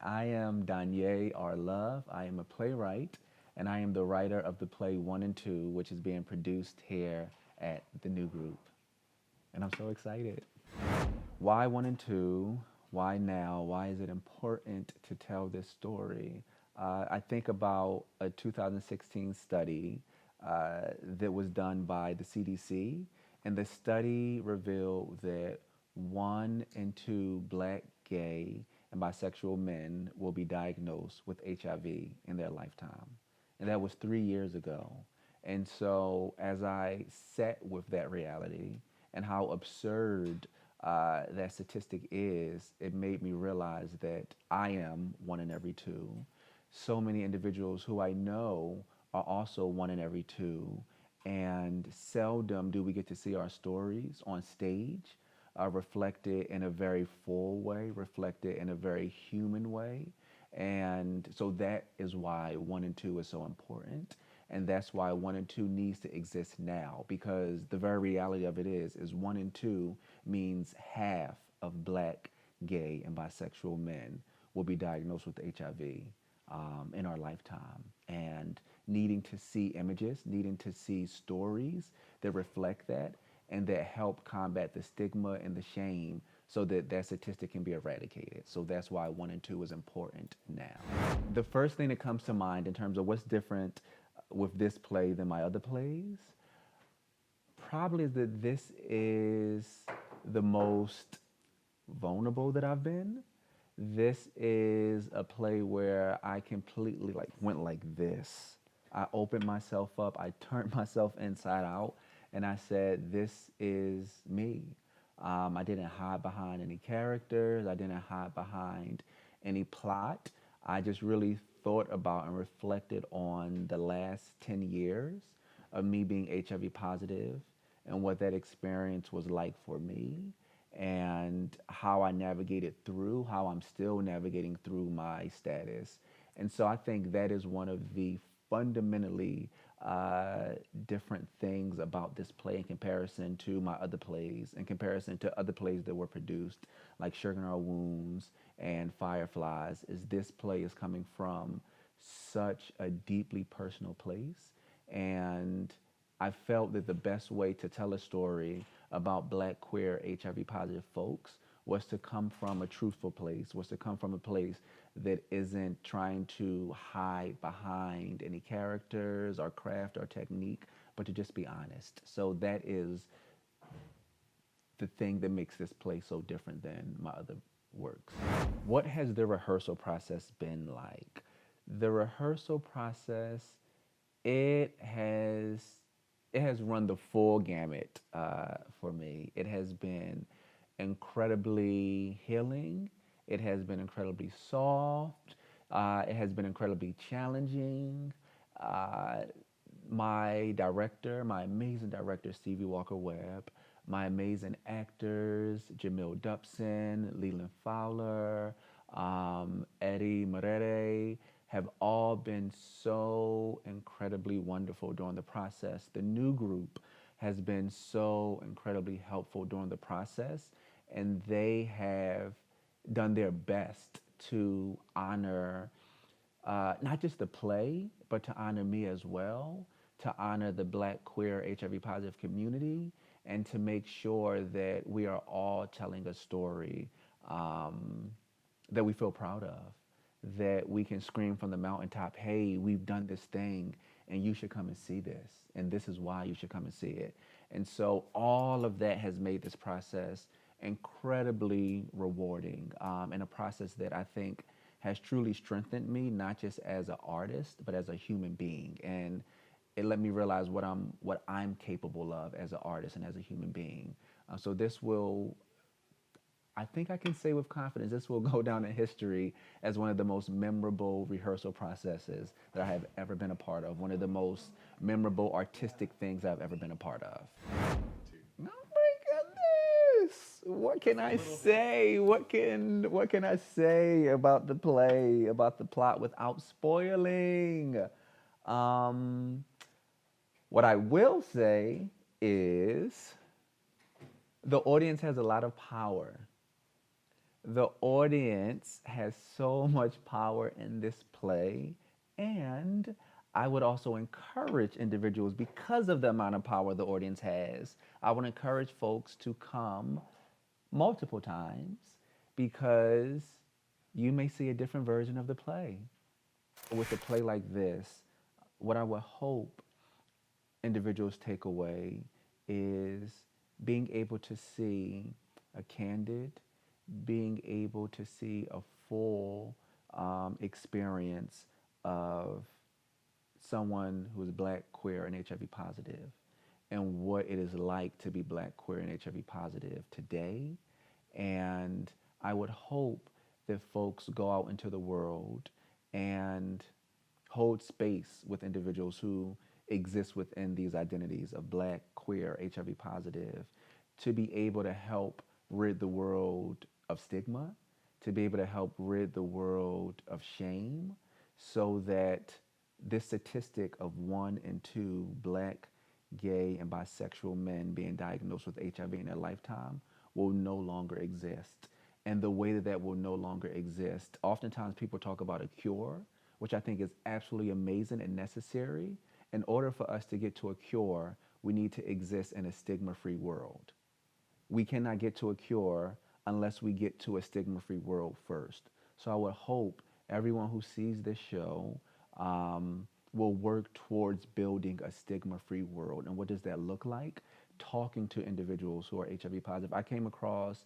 I am Donja R Love. I am a playwright, and I am the writer of the play One and Two, which is being produced here at the New Group. And I'm so excited. Why One and Two? Why now? Why is it important to tell this story? I think about a 2016 study that was done by the CDC, and the study revealed that one in two black, gay, and bisexual men will be diagnosed with HIV in their lifetime. And that was 3 years ago. And so, as I sat with that reality and how absurd that statistic is, it made me realize that I am one in every two. So many individuals who I know are also one in every two, and seldom do we get to see our stories on stage reflected in a very full way, reflected in a very human way. And so that is why One and Two is so important. And that's why One and Two needs to exist now, because the very reality of it is One and Two means half of black, gay, and bisexual men will be diagnosed with HIV in our lifetime. And needing to see images, needing to see stories that reflect that and that help combat the stigma and the shame so that that statistic can be eradicated. So that's why One and Two is important now. The first thing that comes to mind in terms of what's different with this play than my other plays probably is that this is the most vulnerable that I've been. This is a play where I completely went like this. I opened myself up, I turned myself inside out, and I said, this is me. I didn't hide behind any characters. I didn't hide behind any plot. I just really thought about and reflected on the last 10 years of me being HIV positive and what that experience was like for me and how I navigated through, how I'm still navigating through my status. And so I think that is one of the fundamentally different things about this play in comparison to my other plays, in comparison to other plays that were produced, like Sugar in Our Wounds and Fireflies, is this play is coming from such a deeply personal place. And I felt that the best way to tell a story about black, queer, HIV positive folks was to come from a truthful place, was to come from a place that isn't trying to hide behind any characters or craft or technique, but to just be honest. So that is the thing that makes this play so different than my other works. What has the rehearsal process been like? The rehearsal process, it has it has run the full gamut for me. It has been incredibly healing. It has been incredibly soft. It has been incredibly challenging. Uh, my director, my amazing director, Stevie Walker Webb, my amazing actors, Jamil Dupson, Leland Fowler, Eddie Morere, have all been so incredibly wonderful during the process. The new group has been so incredibly helpful during the process, and they have done their best to honor not just the play, but to honor me as well, to honor the black, queer, HIV positive community, and to make sure that we are all telling a story that we feel proud of, that we can scream from the mountaintop, hey, we've done this thing, and you should come and see this, and this is why you should come and see it. And so all of that has made this process incredibly rewarding, and a process that I think has truly strengthened me, not just as an artist, but as a human being. And it let me realize what I'm capable of as an artist and as a human being. So this will, I think I can say with confidence, this will go down in history as one of the most memorable rehearsal processes that I have ever been a part of. One of the most memorable artistic things I've ever been a part of. Oh my goodness! What can I say? What can I say about the play, about the plot without spoiling? Um, what I will say is the audience has a lot of power. The audience has so much power in this play, and I would also encourage individuals, because of the amount of power the audience has, I would encourage folks to come multiple times because you may see a different version of the play. With a play like this, what I would hope individuals take away is being able to see a candid, being able to see a full experience of someone who's black, queer, and HIV positive, and what it is like to be black, queer, and HIV positive today. And I would hope that folks go out into the world and hold space with individuals who exist within these identities of black, queer, HIV positive, to be able to help rid the world of stigma, to be able to help rid the world of shame, so that this statistic of 1 in 2 black, gay, and bisexual men being diagnosed with HIV in their lifetime will no longer exist. And the way that that will no longer exist, oftentimes people talk about a cure, which I think is absolutely amazing and necessary. In order for us to get to a cure, we need to exist in a stigma-free world. We cannot get to a cure unless we get to a stigma-free world first. So I would hope everyone who sees this show will work towards building a stigma-free world. And what does that look like? Talking to individuals who are HIV positive. I came across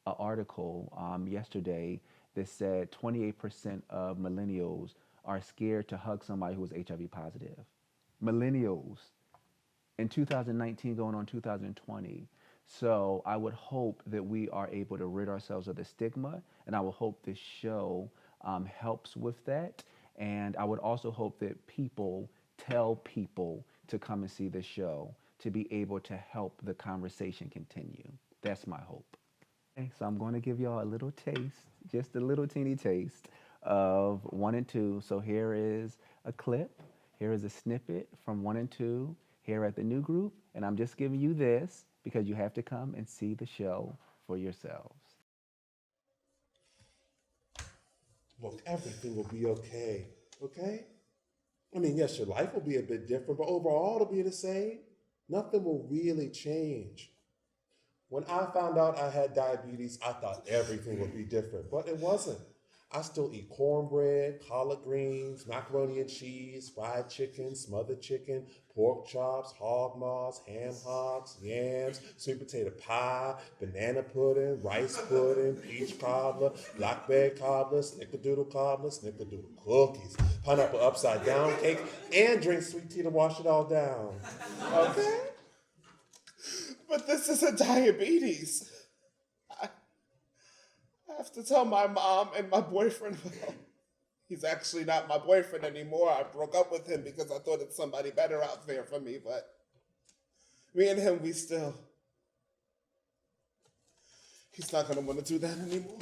an article yesterday that said 28% of millennials are scared to hug somebody who is HIV positive. Millennials in 2019 going on 2020. So I would hope that we are able to rid ourselves of the stigma, and I would hope this show helps with that. And I would also hope that people tell people to come and see this show to be able to help the conversation continue. That's my hope. Okay, so I'm going to give y'all a little taste, just a little teeny taste of 1 and 2. So here is a clip. Here is a snippet from 1 and 2 here at the new group. And I'm just giving you this because you have to come and see the show for yourselves. Look, everything will be okay. Okay? I mean, yes, your life will be a bit different, but overall it'll be the same. Nothing will really change. When I found out I had diabetes, I thought everything would be different, but it wasn't. I still eat cornbread, collard greens, macaroni and cheese, fried chicken, smothered chicken, pork chops, hog maws, ham hocks, yams, sweet potato pie, banana pudding, rice pudding, peach cobbler, blackberry cobbler, snickerdoodle cookies, pineapple upside down cake, and drink sweet tea to wash it all down. Okay? But this isn't diabetes. I have to tell my mom and my boyfriend, well, he's actually not my boyfriend anymore. I broke up with him because I thought it's somebody better out there for me, but me and him, he's not going to want to do that anymore.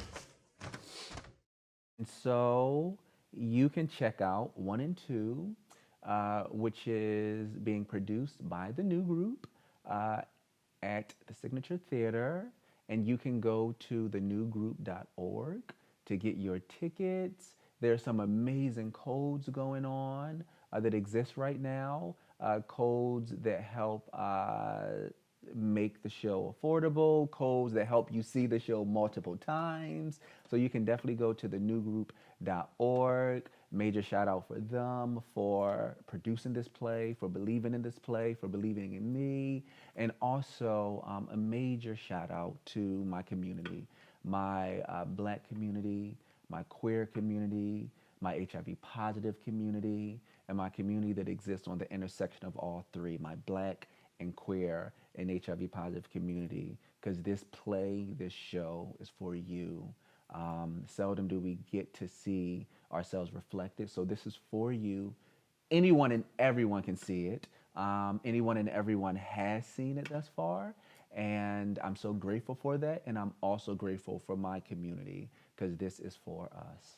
And so you can check out 1 and 2, which is being produced by the new group at the Signature Theater. And you can go to thenewgroup.org to get your tickets. There's some amazing codes going on that exist right now, codes that help make the show affordable, codes that help you see the show multiple times. So you can definitely go to thenewgroup.org. Major shout out for them for producing this play, for believing in this play, for believing in me. And also a major shout out to my community, my black community, my queer community, my HIV positive community, and my community that exists on the intersection of all three, my black and queer and HIV positive community, because this play, this show is for you. Seldom do we get to see ourselves reflected, so this is for you. Anyone and everyone can see it. Anyone and everyone has seen it thus far, and I'm so grateful for that, and I'm also grateful for my community, because this is for us.